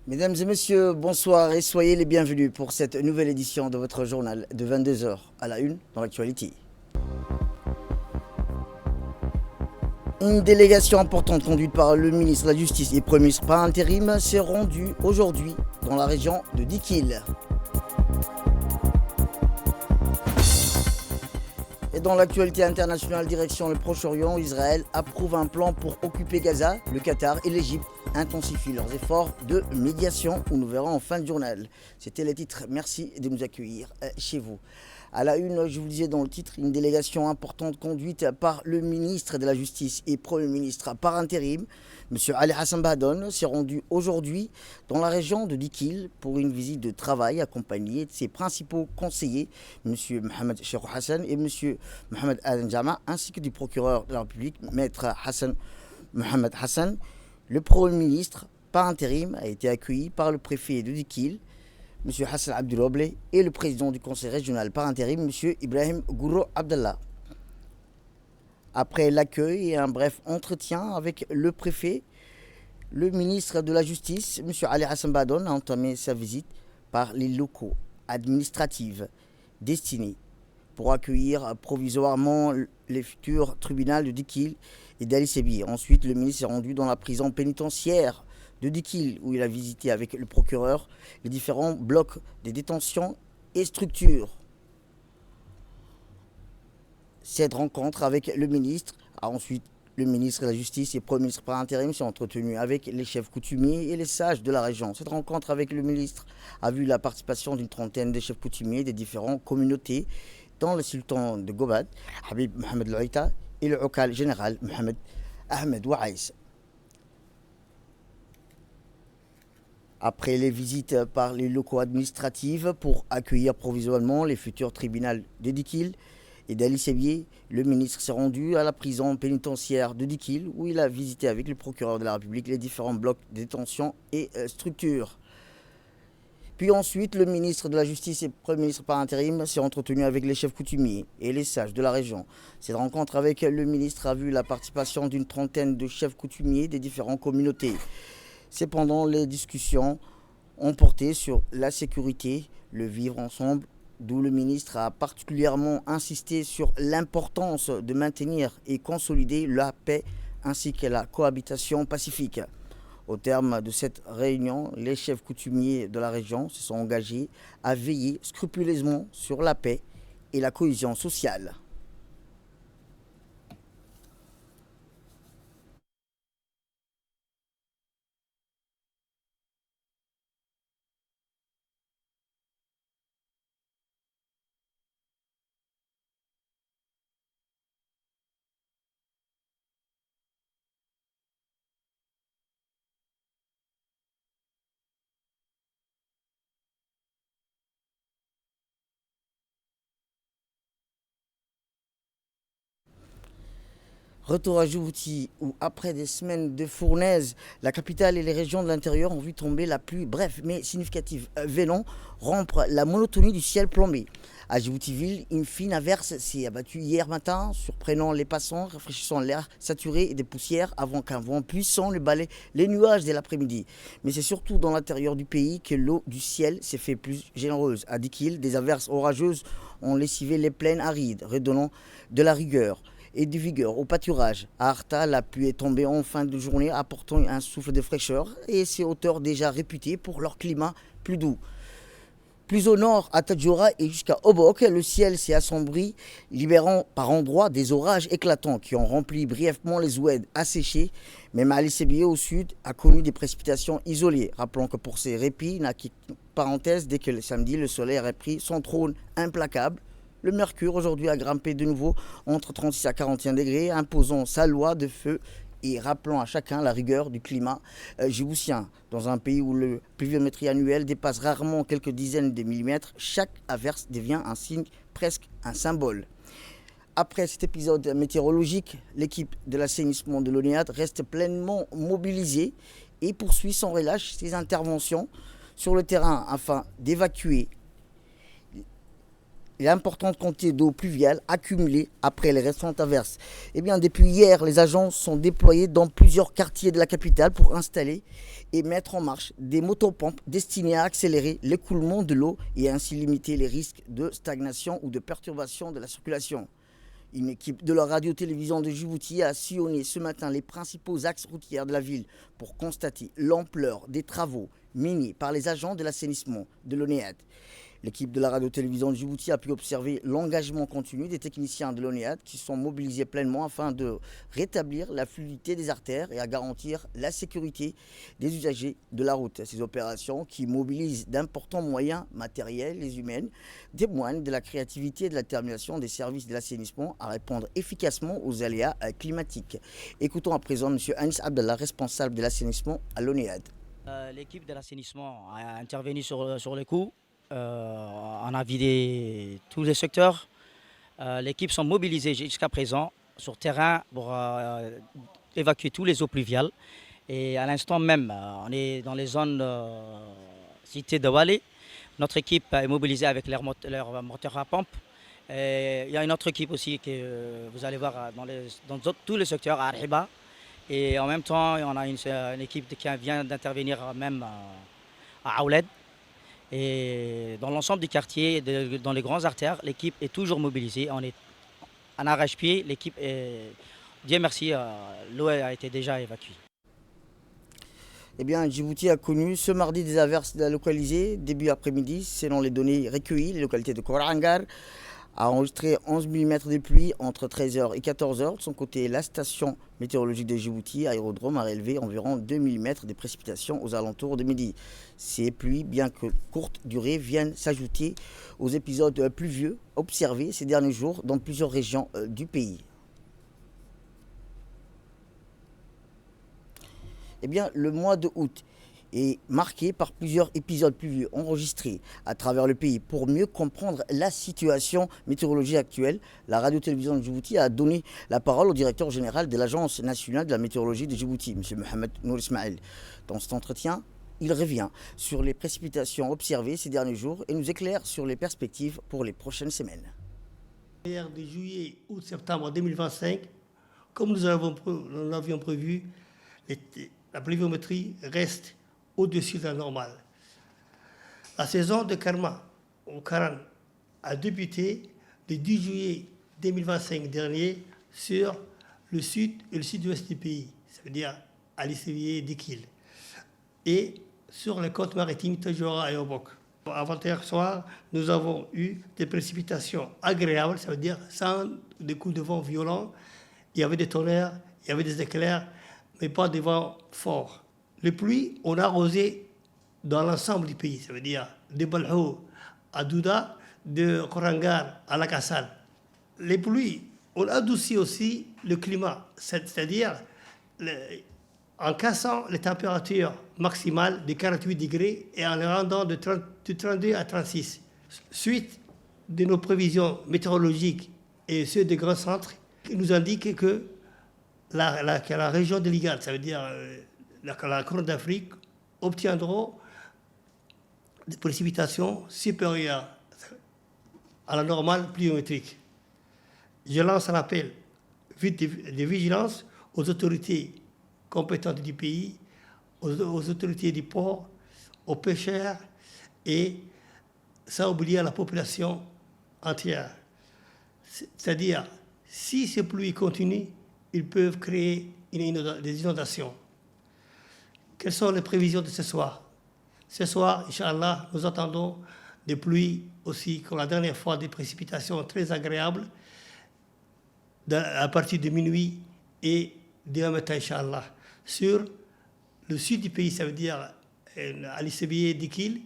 Mesdames et messieurs, bonsoir et soyez les bienvenus pour cette nouvelle édition de votre journal de 22 heures à la une dans l'actualité. Une délégation importante conduite par le ministre de la Justice et Premier ministre par intérim s'est rendue aujourd'hui dans la région de Dikil. Et dans l'actualité internationale, direction le Proche-Orient, Israël approuve un plan pour occuper Gaza. Le Qatar et l'Égypte intensifient leurs efforts de médiation, où nous verrons en fin de journal. C'était les titres. Merci de nous accueillir chez vous. À la une, je vous le disais dans le titre, une délégation importante conduite par le ministre de la Justice et Premier ministre par intérim, M. Ali Hassan Bahdon, s'est rendu aujourd'hui dans la région de Dikil pour une visite de travail accompagnée de ses principaux conseillers, M. Mohamed Cheikh Hassan et M. Mohamed Aden Jama, ainsi que du procureur de la République, Maître Hassan Mohamed Hassan. Le Premier ministre par intérim a été accueilli par le préfet de Dikil, M. Hassan Abduloble, et le président du conseil régional par intérim, M. Ibrahim Gouro Abdallah. Après l'accueil et un bref entretien avec le préfet, le ministre de la Justice, M. Ali Hassan Bahdon, a entamé sa visite par les locaux administratifs destinés pour accueillir provisoirement les futurs tribunaux de Dikil et d'Ali Sebi. Ensuite, le ministre s'est rendu dans la prison pénitentiaire de Dikil, où il a visité avec le procureur les différents blocs de détention et structures. Cette rencontre avec le ministre a ensuite le ministre de la Justice et le Premier ministre par intérim s'est entretenu avec les chefs coutumiers et les sages de la région. Cette rencontre avec le ministre a vu la participation d'une trentaine de chefs coutumiers des différentes communautés, dont le sultan de Gobad, Habib Mohamed Louaïta, et le Okal général Mohamed Ahmed Ouaïs. Après les visites par les locaux administratifs pour accueillir provisoirement les futurs tribunaux de Dikil et d'Ali Sebier, le ministre s'est rendu à la prison pénitentiaire de Dikil, où il a visité avec le procureur de la République les différents blocs de détention et structures. Puis ensuite, le ministre de la Justice et le Premier ministre par intérim s'est entretenu avec les chefs coutumiers et les sages de la région. Cette rencontre avec le ministre a vu la participation d'une trentaine de chefs coutumiers des différentes communautés. Cependant, les discussions ont porté sur la sécurité, le vivre ensemble, d'où le ministre a particulièrement insisté sur l'importance de maintenir et consolider la paix ainsi que la cohabitation pacifique. Au terme de cette réunion, les chefs coutumiers de la région se sont engagés à veiller scrupuleusement sur la paix et la cohésion sociale. Retour à Djibouti, où après des semaines de fournaise, la capitale et les régions de l'intérieur ont vu tomber la pluie bref mais significative venant rompre la monotonie du ciel plombé. À Djibouti-Ville, une fine averse s'est abattue hier matin, surprenant les passants, rafraîchissant l'air saturé et des poussières avant qu'un vent puissant ne balaie les nuages dès l'après-midi. Mais c'est surtout dans l'intérieur du pays que l'eau du ciel s'est fait plus généreuse. À Dikil, des averses orageuses ont lessivé les plaines arides, redonnant de la rigueur et de vigueur au pâturage. À Arta, la pluie est tombée en fin de journée, apportant un souffle de fraîcheur et ces hauteurs déjà réputées pour leur climat plus doux. Plus au nord, à Tadjoura et jusqu'à Obok, le ciel s'est assombri, libérant par endroits des orages éclatants qui ont rempli brièvement les oueds asséchés. Même Ali Sebier au sud a connu des précipitations isolées. Rappelons que pour ces répits, parenthèse, dès que le samedi, le soleil a repris son trône implacable. Le mercure aujourd'hui a grimpé de nouveau entre 36 à 41 degrés, imposant sa loi de feu et rappelant à chacun la rigueur du climat djiboutien. Dans un pays où la pluviométrie annuelle dépasse rarement quelques dizaines de millimètres, chaque averse devient un signe, presque un symbole. Après cet épisode météorologique, l'équipe de l'assainissement de l'ONEAD reste pleinement mobilisée et poursuit sans relâche ses interventions sur le terrain afin d'évacuer l'importante quantité d'eau pluviale accumulée après les récentes averses. Eh bien, depuis hier, les agents sont déployés dans plusieurs quartiers de la capitale pour installer et mettre en marche des motopompes destinées à accélérer l'écoulement de l'eau et ainsi limiter les risques de stagnation ou de perturbation de la circulation. Une équipe de la radio-télévision de Djibouti a sillonné ce matin les principaux axes routiers de la ville pour constater l'ampleur des travaux menés par les agents de l'assainissement de l'ONEAD. L'équipe de la radio-télévision de Djibouti a pu observer l'engagement continu des techniciens de l'ONEAD qui sont mobilisés pleinement afin de rétablir la fluidité des artères et à garantir la sécurité des usagers de la route. Ces opérations qui mobilisent d'importants moyens matériels et humains témoignent de la créativité et de la détermination des services de l'assainissement à répondre efficacement aux aléas climatiques. Écoutons à présent M. Anis Abdallah, responsable de l'assainissement à l'ONEAD. L'équipe de l'assainissement a intervenu sur les coups. On a vidé tous les secteurs. L'équipe sont mobilisées jusqu'à présent sur terrain pour évacuer tous les eaux pluviales. Et à l'instant même, on est dans les zones citées de Walé. Notre équipe est mobilisée avec leur moteur à pompe. Et il y a une autre équipe aussi que vous allez voir dans tous les secteurs, à Arhiba. Et en même temps, on a une équipe qui vient d'intervenir même à Aouled. Et dans l'ensemble du quartier, dans les grandes artères, l'équipe est toujours mobilisée. On est en arrache-pied. L'équipe est... Dieu merci, l'eau a été déjà évacuée. Eh bien, Djibouti a connu ce mardi des averses localisées début après-midi. Selon les données recueillies, les localités de Korangar a enregistré 11 mm de pluie entre 13h et 14h. De son côté, la station météorologique de Djibouti, aérodrome, a relevé environ 2 mm de précipitations aux alentours de midi. Ces pluies, bien que courte durée, viennent s'ajouter aux épisodes pluvieux observés ces derniers jours dans plusieurs régions du pays. Eh bien, le mois de août est marqué par plusieurs épisodes pluvieux enregistrés à travers le pays. Pour mieux comprendre la situation météorologique actuelle, la radio-télévision de Djibouti a donné la parole au directeur général de l'Agence nationale de la météorologie de Djibouti, M. Mohamed Nour Ismail. Dans cet entretien, il revient sur les précipitations observées ces derniers jours et nous éclaire sur les perspectives pour les prochaines semaines. De juillet, août, septembre 2025, comme nous l'avions prévu, la pluviométrie reste au-dessus de la normale. La saison de Karma au Karan a débuté le 10 juillet 2025 dernier sur le sud et le sud-ouest du pays, ça veut dire à l'Issévier d'Ikil, et sur les côtes maritimes Tajora et Obok. Avant-hier soir, nous avons eu des précipitations agréables, ça veut dire sans des coups de vent violents. Il y avait des tonnerres, il y avait des éclairs, mais pas des vents forts. Les pluies, on a arrosé dans l'ensemble du pays, ça veut dire de Balhou à Douda, de Korangar à Lakassal. Les pluies, on adoucit aussi le climat, c'est-à-dire en cassant les températures maximales de 48 degrés et en les rendant de 32 à 36. Suite de nos prévisions météorologiques et ceux des grands centres, qui nous indiquent que la région de l'Igad, ça veut dire la Corne d'Afrique, obtiendront des précipitations supérieures à la normale pluviométrique. Je lance un appel de vigilance aux autorités compétentes du pays, aux autorités du port, aux pêcheurs et sans oublier la population entière. C'est-à-dire, si ces pluies continuent, ils peuvent créer des inondations. Quelles sont les prévisions de ce soir? Ce soir, Inch'Allah, nous attendons des pluies aussi, comme la dernière fois, des précipitations très agréables à partir de minuit et demain matin, Inch'Allah. Sur le sud du pays, ça veut dire à l'Issévier d'Ikil,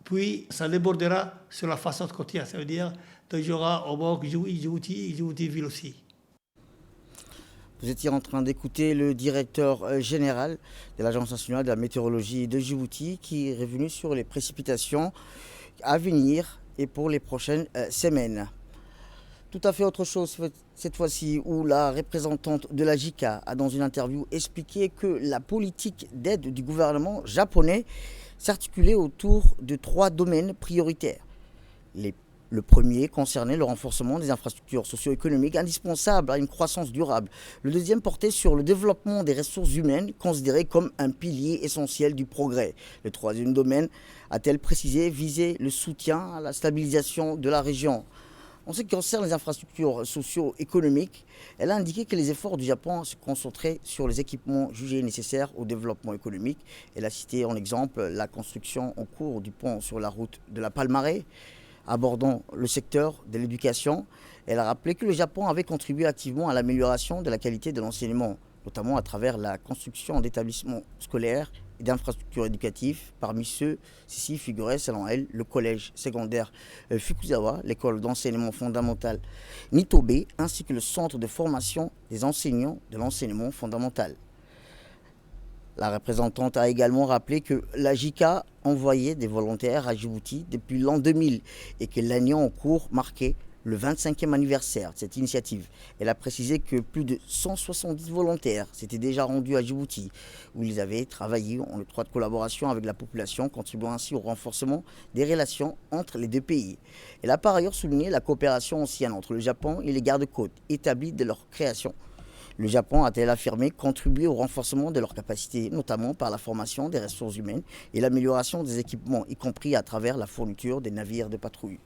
puis ça débordera sur la façade côtière, ça veut dire Tajora, Obok, Djibouti ville aussi. Vous étiez en train d'écouter le directeur général de l'Agence nationale de la météorologie de Djibouti qui est revenu sur les précipitations à venir et pour les prochaines semaines. Tout à fait autre chose cette fois-ci où la représentante de la JICA a dans une interview expliqué que la politique d'aide du gouvernement japonais s'articulait autour de 3 domaines prioritaires. Les Le premier concernait le renforcement des infrastructures socio-économiques indispensables à une croissance durable. Le deuxième portait sur le développement des ressources humaines, considérées comme un pilier essentiel du progrès. Le troisième domaine, a-t-elle précisé, visait le soutien à la stabilisation de la région. En ce qui concerne les infrastructures socio-économiques, elle a indiqué que les efforts du Japon se concentraient sur les équipements jugés nécessaires au développement économique. Elle a cité en exemple la construction en cours du pont sur la route de la Palmarès, abordant le secteur de l'éducation. Elle a rappelé que le Japon avait contribué activement à l'amélioration de la qualité de l'enseignement, notamment à travers la construction d'établissements scolaires et d'infrastructures éducatives. Parmi ceux-ci figurait, selon elle, le collège secondaire Fukuzawa, l'école d'enseignement fondamental Nitobe, ainsi que le centre de formation des enseignants de l'enseignement fondamental. La représentante a également rappelé que la JICA envoyait des volontaires à Djibouti depuis l'an 2000 et que l'année en cours marquait le 25e anniversaire de cette initiative. Elle a précisé que plus de 170 volontaires s'étaient déjà rendus à Djibouti, où ils avaient travaillé en étroite collaboration avec la population, contribuant ainsi au renforcement des relations entre les deux pays. Elle a par ailleurs souligné la coopération ancienne entre le Japon et les gardes-côtes, établie dès leur création. Le Japon, a-t-elle affirmé, contribué au renforcement de leurs capacités, notamment par la formation des ressources humaines et l'amélioration des équipements, y compris à travers la fourniture des navires de patrouille.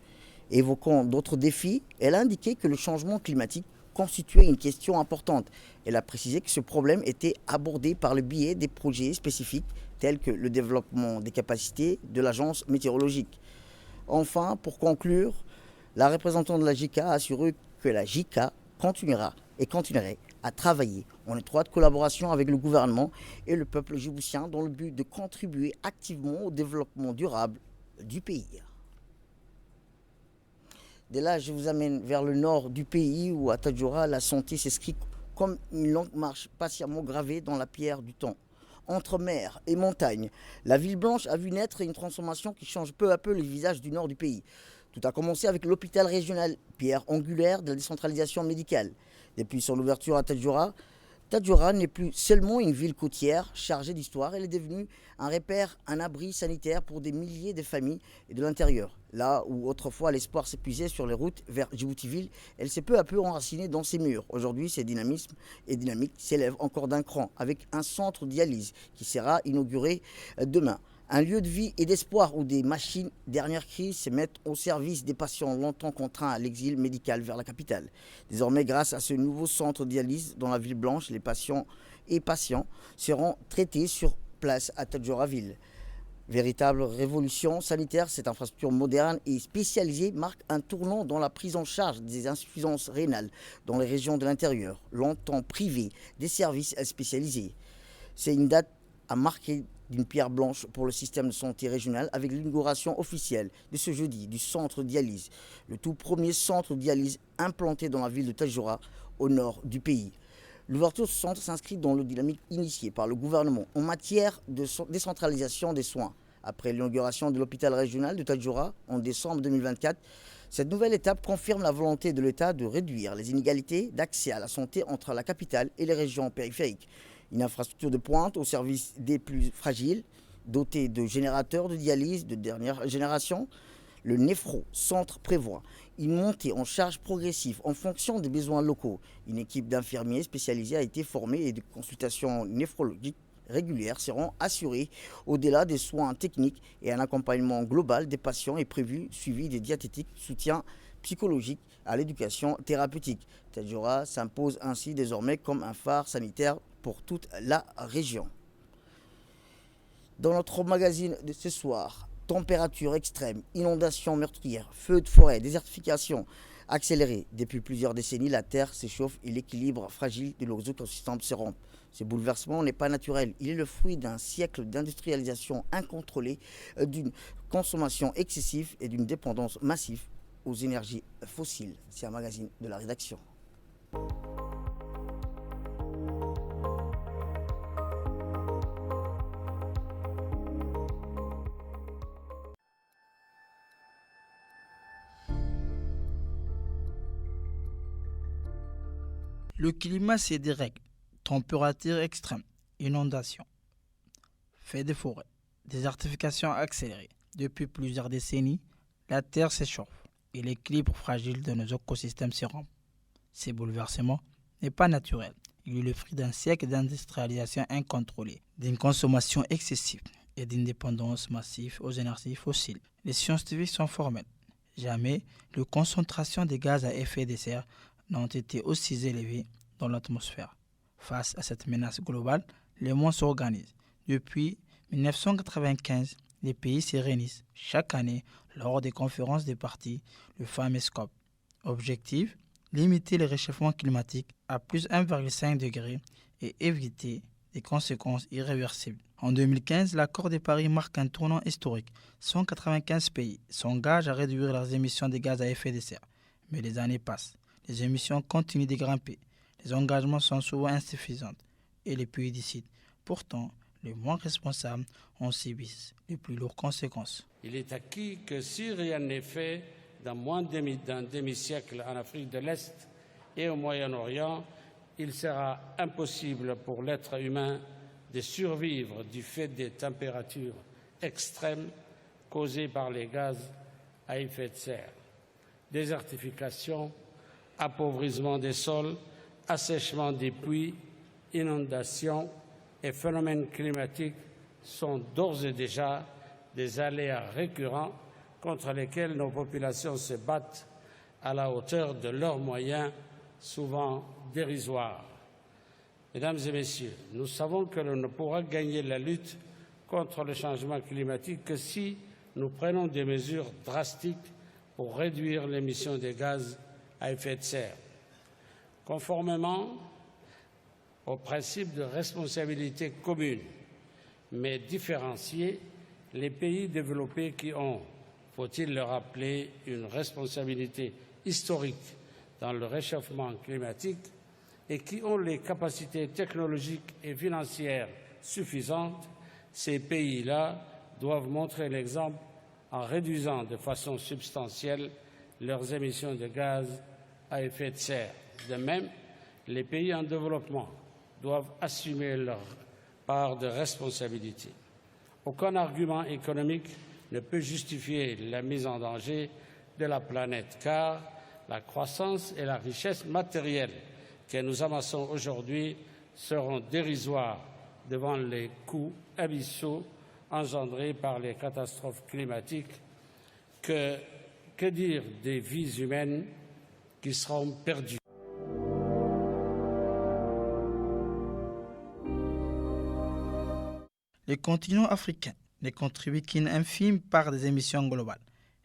Évoquant d'autres défis, elle a indiqué que le changement climatique constituait une question importante. Elle a précisé que ce problème était abordé par le biais des projets spécifiques tels que le développement des capacités de l'agence météorologique. Enfin, pour conclure, la représentante de la JICA a assuré que la JICA continuerait à travailler en étroite collaboration avec le gouvernement et le peuple djiboutien dans le but de contribuer activement au développement durable du pays. Dès là, je vous amène vers le nord du pays où à Tadjoura, la santé s'inscrit comme une longue marche patiemment gravée dans la pierre du temps. Entre mer et montagne, la ville blanche a vu naître une transformation qui change peu à peu le visage du nord du pays. Tout a commencé avec l'hôpital régional, pierre angulaire de la décentralisation médicale. Depuis son ouverture à Tadjoura, Tadjoura n'est plus seulement une ville côtière chargée d'histoire, elle est devenue un repère, un abri sanitaire pour des milliers de familles et de l'intérieur. Là où autrefois l'espoir s'épuisait sur les routes vers Djibouti-Ville, elle s'est peu à peu enracinée dans ses murs. Aujourd'hui, ces dynamismes et dynamiques s'élèvent encore d'un cran avec un centre de dialyse qui sera inauguré demain. Un lieu de vie et d'espoir où des machines dernière crise se mettent au service des patients longtemps contraints à l'exil médical vers la capitale. Désormais, grâce à ce nouveau centre de dialyse dans la ville blanche, les patients seront traités sur place à Tadjoura-Ville. Véritable révolution sanitaire, cette infrastructure moderne et spécialisée marque un tournant dans la prise en charge des insuffisances rénales dans les régions de l'intérieur, longtemps privées des services spécialisés. C'est une date à marquer d'une pierre blanche pour le système de santé régional avec l'inauguration officielle de ce jeudi du centre de dialyse, le tout premier centre de dialyse implanté dans la ville de Tadjoura au nord du pays. L'ouverture de ce centre s'inscrit dans le dynamique initiée par le gouvernement en matière de décentralisation des soins. Après l'inauguration de l'hôpital régional de Tadjoura en décembre 2024, cette nouvelle étape confirme la volonté de l'État de réduire les inégalités d'accès à la santé entre la capitale et les régions périphériques. Une infrastructure de pointe au service des plus fragiles, dotée de générateurs de dialyse de dernière génération. Le Néphro Centre prévoit une montée en charge progressive en fonction des besoins locaux. Une équipe d'infirmiers spécialisés a été formée et des consultations néphrologiques régulières seront assurées au-delà des soins techniques et un accompagnement global des patients est prévu, suivi des diététiques, soutien psychologique à l'éducation thérapeutique. Tadjoura s'impose ainsi désormais comme un phare sanitaire pour toute la région. Dans notre magazine de ce soir, température extrême, inondations meurtrières, feux de forêt, désertification accélérée. Depuis plusieurs décennies, la Terre s'échauffe et l'équilibre fragile de nos écosystèmes se rompt. Ce bouleversement n'est pas naturel. Il est le fruit d'un siècle d'industrialisation incontrôlée, d'une consommation excessive et d'une dépendance massive aux énergies fossiles. C'est un magazine de la rédaction. Le climat se dérègle, température extrême, inondations, feux de forêt, désertification accélérée. Depuis plusieurs décennies, la Terre s'échauffe et l'équilibre fragile de nos écosystèmes s'y rompent. Ces bouleversements n'est pas naturel. Il est le fruit d'un siècle d'industrialisation incontrôlée, d'une consommation excessive et d'une dépendance massive aux énergies fossiles. Les scientifiques sont formels. Jamais les concentrations de gaz à effet de serre n'ont été aussi élevées dans l'atmosphère. Face à cette menace globale, les mondes s'organisent. Depuis 1995, les pays se réunissent chaque année lors des conférences des parties, le fameux COP. Objectif, limiter le réchauffement climatique à plus 1,5 degré et éviter des conséquences irréversibles. En 2015, l'accord de Paris marque un tournant historique. 195 pays s'engagent à réduire leurs émissions de gaz à effet de serre. Mais les années passent, les émissions continuent de grimper, les engagements sont souvent insuffisants et les pays décident. Pourtant, les moins responsables en subissent les plus lourdes conséquences. Il est acquis que si rien n'est fait dans moins d'un demi-siècle en Afrique de l'Est et au Moyen-Orient, il sera impossible pour l'être humain de survivre du fait des températures extrêmes causées par les gaz à effet de serre. Désertification, appauvrissement des sols, assèchement des puits, inondations et phénomènes climatiques sont d'ores et déjà des aléas récurrents contre lesquels nos populations se battent à la hauteur de leurs moyens, souvent dérisoires. Mesdames et messieurs, nous savons que l'on ne pourra gagner la lutte contre le changement climatique que si nous prenons des mesures drastiques pour réduire l'émission de gaz à effet de serre. Conformément au principe de responsabilité commune, mais différenciée, les pays développés qui ont, faut-il le rappeler, une responsabilité historique dans le réchauffement climatique et qui ont les capacités technologiques et financières suffisantes, ces pays-là doivent montrer l'exemple en réduisant de façon substantielle leurs émissions de gaz à effet de serre. De même, les pays en développement doivent assumer leur part de responsabilité. Aucun argument économique ne peut justifier la mise en danger de la planète, car la croissance et la richesse matérielle que nous amassons aujourd'hui seront dérisoires devant les coûts abyssaux engendrés par les catastrophes climatiques. Que dire des vies humaines qui seront perdues? Le continent africain ne contribue qu'une infime part des émissions globales,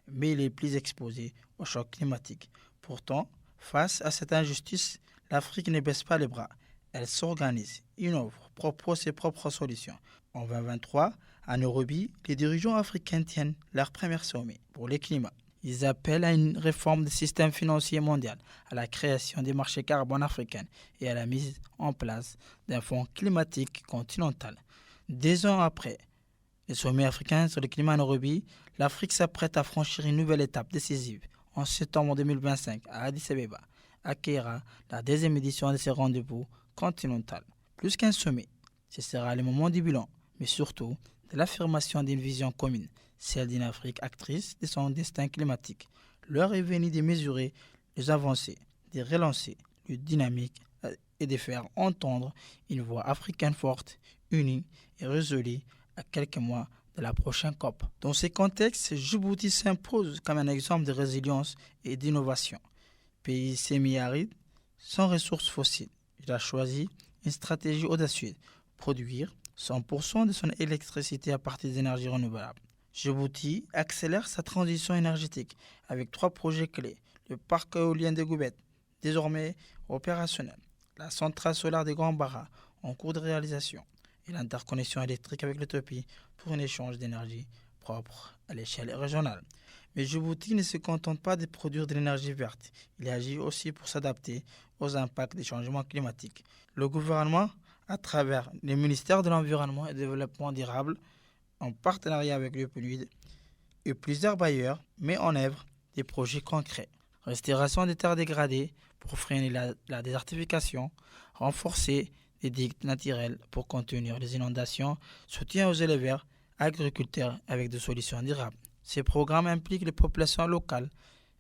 mais il est plus exposé au choc climatique. Pourtant, face à cette injustice, l'Afrique ne baisse pas les bras. Elle s'organise, innove, propose ses propres solutions. En 2023, à Nairobi, les dirigeants africains tiennent leur premier sommet pour le climat. Ils appellent à une réforme du système financier mondial, à la création des marchés carbone africains et à la mise en place d'un fonds climatique continental. 2 ans après le sommet africain sur le climat à Nairobi, l'Afrique s'apprête à franchir une nouvelle étape décisive. En septembre 2025, à Addis Abeba, accueillera la 2e édition de ce rendez-vous continental. Plus qu'un sommet, ce sera le moment du bilan, mais surtout de l'affirmation d'une vision commune, celle d'une Afrique actrice de son destin climatique. L'heure est venue de mesurer les avancées, de relancer le dynamique et de faire entendre une voix africaine forte, unie et résolue à quelques mois de la prochaine COP. Dans ce contexte, Djibouti s'impose comme un exemple de résilience et d'innovation. Pays semi-aride, sans ressources fossiles, il a choisi une stratégie audacieuse, produire 100% de son électricité à partir d'énergies renouvelables. Djibouti accélère sa transition énergétique avec 3 projets clés. Le parc éolien de Goubet, désormais opérationnel, la centrale solaire de Grand Barra, en cours de réalisation, et l'interconnexion électrique avec l'Éthiopie pour un échange d'énergie propre à l'échelle régionale. Mais Djibouti ne se contente pas de produire de l'énergie verte. Il agit aussi pour s'adapter aux impacts des changements climatiques. Le gouvernement, à travers le ministère de l'Environnement et du Développement durable, en partenariat avec le PNUD et plusieurs bailleurs, met en œuvre des projets concrets. Restauration des terres dégradées pour freiner la désertification, renforcer les digues naturelles pour contenir les inondations, soutien aux éleveurs, agriculteurs avec des solutions durables. Ces programmes impliquent les populations locales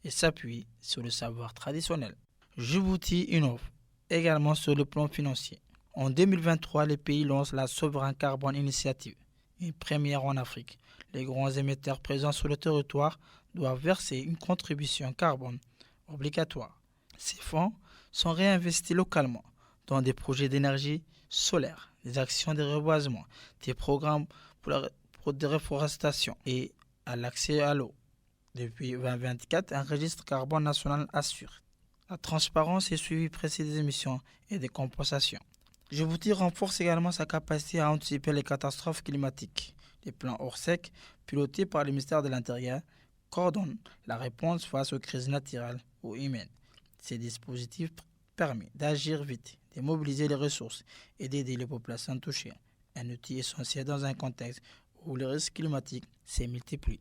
et s'appuie sur le savoir traditionnel. Djibouti innove également sur le plan financier. En 2023, les pays lancent la Sovereign Carbone Initiative, une première en Afrique. Les grands émetteurs présents sur le territoire doivent verser une contribution carbone obligatoire. Ces fonds sont réinvestis localement dans des projets d'énergie solaire, des actions de reboisement, des programmes pour de réforestation et à l'accès à l'eau. Depuis 2024, un registre carbone national assure la transparence et suivi précis des émissions et des compensations. Djibouti renforce également sa capacité à anticiper les catastrophes climatiques. Les plans Orsec, pilotés par le ministère de l'Intérieur, coordonnent la réponse face aux crises naturelles ou humaines. Ces dispositifs permettent d'agir vite, de mobiliser les ressources et d'aider les populations touchées. Un outil essentiel dans un contexte où les risques climatiques se multiplient.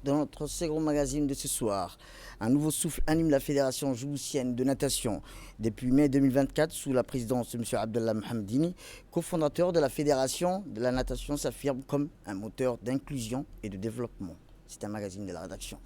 Dans notre second magazine de ce soir, un nouveau souffle anime la Fédération djiboutienne de natation. Depuis mai 2024, sous la présidence de M. Abdallah Mohamedini, cofondateur de la Fédération de la natation, s'affirme comme un moteur d'inclusion et de développement. C'est un magazine de la rédaction.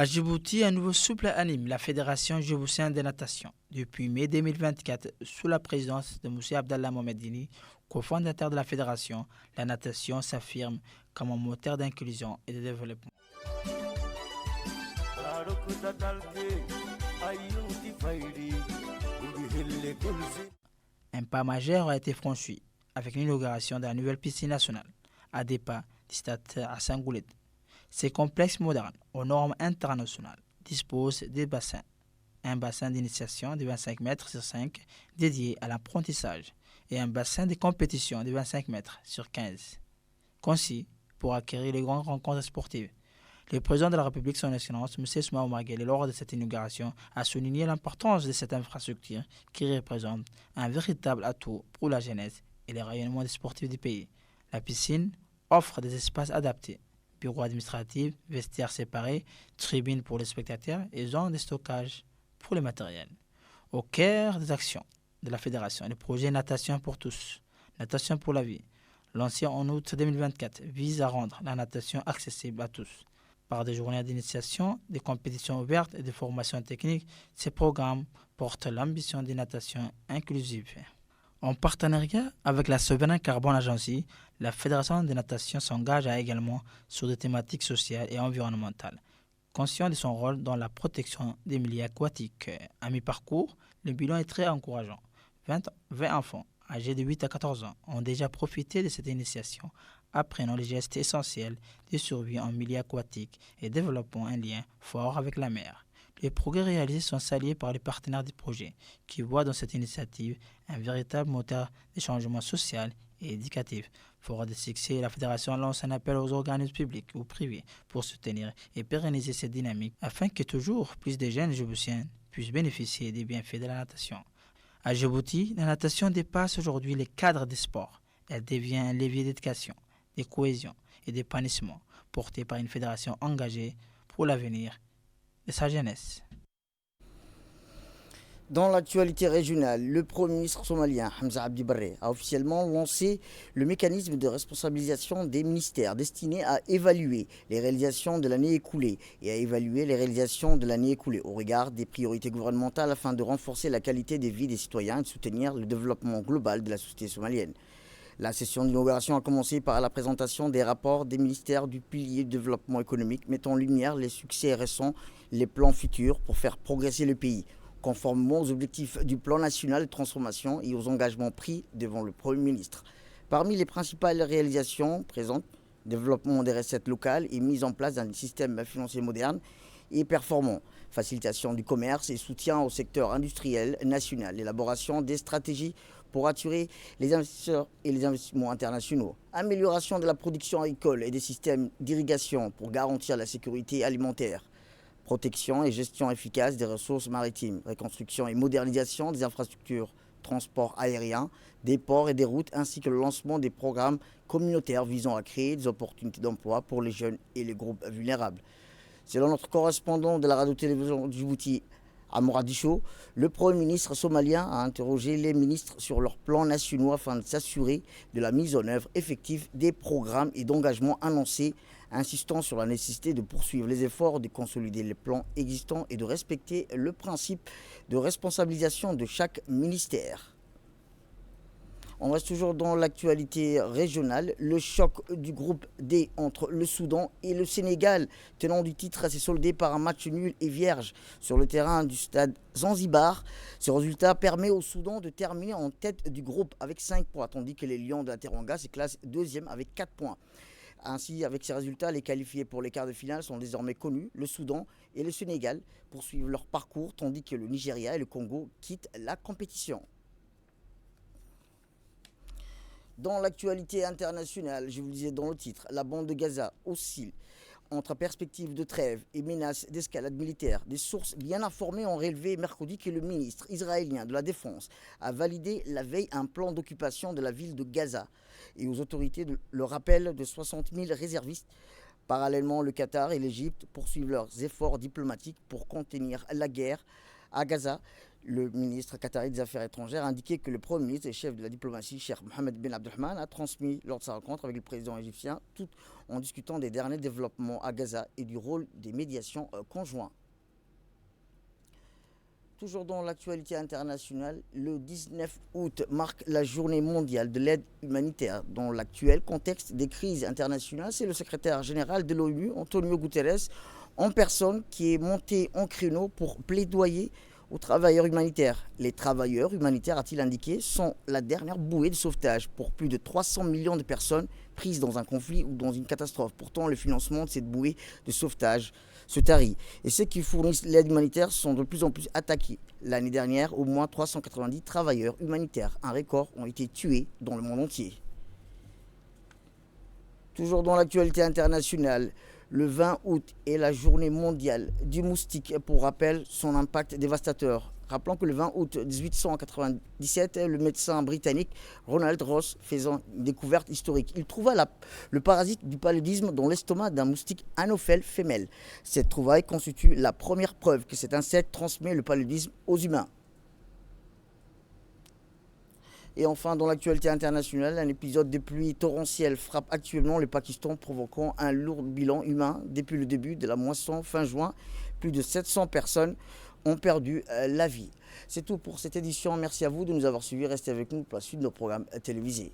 À Djibouti, un nouveau souffle anime la Fédération djiboutienne de natation. Depuis mai 2024, sous la présidence de M. Abdallah Mohamedini, cofondateur de la Fédération, la natation s'affirme comme un moteur d'inclusion et de développement. Un pas majeur a été franchi avec l'inauguration de la nouvelle piscine nationale à des pas du stade à Saint-Goulet. Ces complexes modernes aux normes internationales disposent des bassins. Un bassin d'initiation de 25 mètres sur 5 dédié à l'apprentissage et un bassin de compétition de 25 mètres sur 15, conçu pour acquérir les grandes rencontres sportives. Le président de la République, son Excellence, M. Ismaël Omar Guelleh, lors de cette inauguration, a souligné l'importance de cette infrastructure qui représente un véritable atout pour la jeunesse et le rayonnement des sportifs du pays. La piscine offre des espaces adaptés, bureaux administratifs, vestiaires séparés, tribunes pour les spectateurs et zones de stockage pour le matériel. Au cœur des actions de la Fédération, le projet Natation pour tous, Natation pour la vie, lancé en août 2024, vise à rendre la natation accessible à tous. Par des journées d'initiation, des compétitions ouvertes et des formations techniques, ces programmes portent l'ambition d'une natation inclusive. En partenariat avec la Sovereign Carbone Agency, la Fédération de natation s'engage également sur des thématiques sociales et environnementales. Conscient de son rôle dans la protection des milieux aquatiques, à mi-parcours, le bilan est très encourageant. 20 enfants âgés de 8 à 14 ans ont déjà profité de cette initiation, apprenant les gestes essentiels de survie en milieu aquatique et développant un lien fort avec la mer. Les progrès réalisés sont salués par les partenaires du projet, qui voient dans cette initiative un véritable moteur de changement social et éducatif. Fort de succès, la Fédération lance un appel aux organismes publics ou privés pour soutenir et pérenniser cette dynamique afin que toujours plus de jeunes djiboutiens puissent bénéficier des bienfaits de la natation. À Djibouti, la natation dépasse aujourd'hui les cadres des sports. Elle devient un levier d'éducation, de cohésion et d'épanouissement porté par une fédération engagée pour l'avenir de sa jeunesse. Dans l'actualité régionale, le Premier ministre somalien Hamza Abdi Barre a officiellement lancé le mécanisme de responsabilisation des ministères destiné à évaluer les réalisations de l'année écoulée et à évaluer les réalisations de l'année écoulée au regard des priorités gouvernementales afin de renforcer la qualité de vie des citoyens et de soutenir le développement global de la société somalienne. La session d'inauguration a commencé par la présentation des rapports des ministères du pilier de développement économique mettant en lumière les succès récents, les plans futurs pour faire progresser le pays, conformément aux objectifs du plan national de transformation et aux engagements pris devant le Premier ministre. Parmi les principales réalisations présentes, développement des recettes locales et mise en place d'un système financier moderne et performant, facilitation du commerce et soutien au secteur industriel national, élaboration des stratégies pour attirer les investisseurs et les investissements internationaux, amélioration de la production agricole et des systèmes d'irrigation pour garantir la sécurité alimentaire, protection et gestion efficace des ressources maritimes, reconstruction et modernisation des infrastructures, transport aérien, des ports et des routes, ainsi que le lancement des programmes communautaires visant à créer des opportunités d'emploi pour les jeunes et les groupes vulnérables. Selon notre correspondant de la radio-télévision Djibouti, À Mogadiscio, le Premier ministre somalien a interrogé les ministres sur leurs plans nationaux afin de s'assurer de la mise en œuvre effective des programmes et d'engagements annoncés, insistant sur la nécessité de poursuivre les efforts de consolider les plans existants et de respecter le principe de responsabilisation de chaque ministère. On reste toujours dans l'actualité régionale. Le choc du groupe D entre le Soudan et le Sénégal, tenant du titre, s'est soldé par un match nul et vierge sur le terrain du stade Zanzibar. Ce résultat permet au Soudan de terminer en tête du groupe avec 5 points, tandis que les Lions de la Teranga se classent deuxième avec 4 points. Ainsi, avec ces résultats, les qualifiés pour les quarts de finale sont désormais connus. Le Soudan et le Sénégal poursuivent leur parcours, tandis que le Nigeria et le Congo quittent la compétition. Dans l'actualité internationale, je vous le disais dans le titre, la bande de Gaza oscille entre perspectives de trêve et menaces d'escalade militaire. Des sources bien informées ont relevé mercredi que le ministre israélien de la Défense a validé la veille un plan d'occupation de la ville de Gaza et aux autorités le rappel de 60 000 réservistes. Parallèlement, le Qatar et l'Égypte poursuivent leurs efforts diplomatiques pour contenir la guerre à Gaza. Le ministre qatari des Affaires étrangères a indiqué que le Premier ministre et chef de la diplomatie, Cheikh Mohammed bin Abdelrahman, a transmis lors de sa rencontre avec le président égyptien, tout en discutant des derniers développements à Gaza et du rôle des médiations conjoints. Toujours dans l'actualité internationale, le 19 août marque la journée mondiale de l'aide humanitaire. Dans l'actuel contexte des crises internationales, c'est le secrétaire général de l'ONU, Antonio Guterres, en personne, qui est monté en créneau pour plaidoyer aux travailleurs humanitaires. Les travailleurs humanitaires, a-t-il indiqué, sont la dernière bouée de sauvetage pour plus de 300 millions de personnes prises dans un conflit ou dans une catastrophe. Pourtant, le financement de cette bouée de sauvetage se tarit. Et ceux qui fournissent l'aide humanitaire sont de plus en plus attaqués. L'année dernière, au moins 390 travailleurs humanitaires, un record, ont été tués dans le monde entier. Toujours dans l'actualité internationale, le 20 août est la journée mondiale du moustique. Pour rappel, son impact dévastateur. Rappelons que le 20 août 1897, le médecin britannique Ronald Ross faisant une découverte historique. Il trouva le parasite du paludisme dans l'estomac d'un moustique anophèle femelle. Cette trouvaille constitue la première preuve que cet insecte transmet le paludisme aux humains. Et enfin, dans l'actualité internationale, un épisode de pluie torrentielle frappe actuellement le Pakistan, provoquant un lourd bilan humain. Depuis le début de la moisson fin juin, plus de 700 personnes ont perdu la vie. C'est tout pour cette édition. Merci à vous de nous avoir suivis. Restez avec nous pour la suite de nos programmes télévisés.